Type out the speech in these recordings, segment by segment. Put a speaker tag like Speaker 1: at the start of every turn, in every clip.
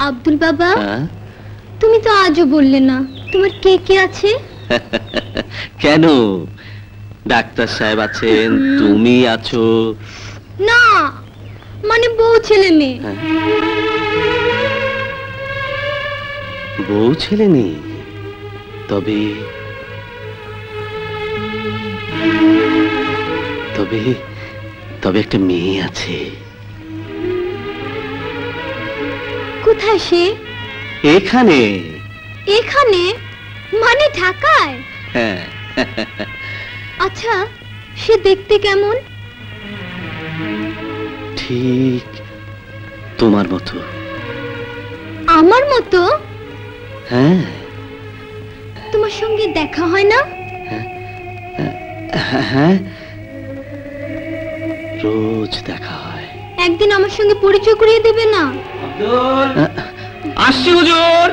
Speaker 1: আব্দুল বাবা, তুমি তো আজও বললে না তোমার কে কে আছে।
Speaker 2: কেন, ডাক্তার সাহেব আছেন, তুমি আছো।
Speaker 1: না, মানে বউ ছেলে মেয়ে।
Speaker 2: বউ ছেলে নেই, তবে তবে তবে একটা মেয়ে আছে।
Speaker 1: কোথায় সে?
Speaker 2: এখানে।
Speaker 1: এখানে মানে ঢাকায়?
Speaker 2: হ্যাঁ।
Speaker 1: আচ্ছা, সে দেখতে কেমন?
Speaker 2: ঠিক তোমার মতো।
Speaker 1: আমার মতো?
Speaker 2: হ্যাঁ।
Speaker 1: তোমার সঙ্গে দেখা হয় না?
Speaker 2: হ্যাঁ, রোজ দেখা হয়।
Speaker 1: একদিন আমার সঙ্গে পরিচয় করিয়ে দেবে না?
Speaker 2: আসছি হুজুর।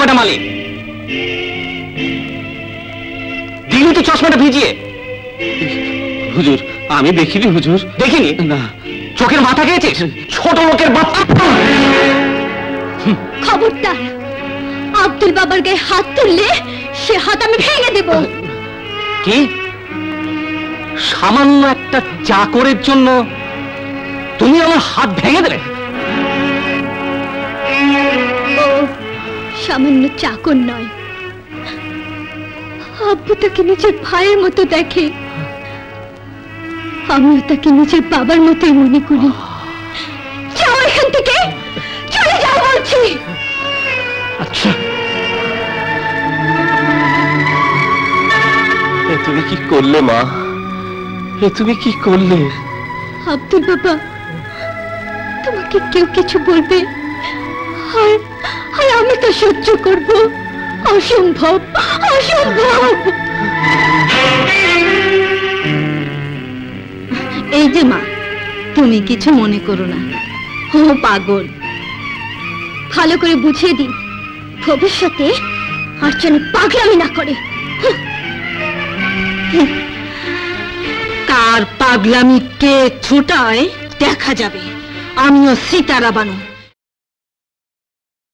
Speaker 2: গোটা মালিক, দিনু তো চশমাটা ভিজিয়ে। হুজুর, আমি দেখিনি। হুজুর, দেখিনি? না। চোখের মাথা খেয়েছিস? ছোট লোকের বাচ্চা।
Speaker 1: খবরদার, আব্দুল বাবার গায়ে হাত তুললে সে হাত আমি ভেঙে দেব।
Speaker 2: কি? সামান্য একটা চাকরের জন্য তুমি আমার হাত ভেঙে দেবে?
Speaker 1: সামান্য চাকর নয়, আব্বু তাকে নিজের ভাইয়ের মতো দেখে, আমিও তাকে নিজের বাবার মতোই মনে করি। যাও এখান থেকে, চলে যাও বলছি।
Speaker 2: আচ্ছা, এ তুমি কি করলে মা? এ তুমি কি করলে?
Speaker 1: আব্দুল বাবা, তোমাকে কেউ কিছু বলবে আর আমি তা সহ্য করব? অসম্ভব, অসম্ভব। এই যে মা, তুমি কিছু মনে করো না, ও পাগল। ভালো করে বুঝিয়ে দিন, ভবিষ্যতে আর যেন পাগলামি না করে। কার পাগলামি কে ছুটায় দেখা যাবে। আমিও সিতারা বানু।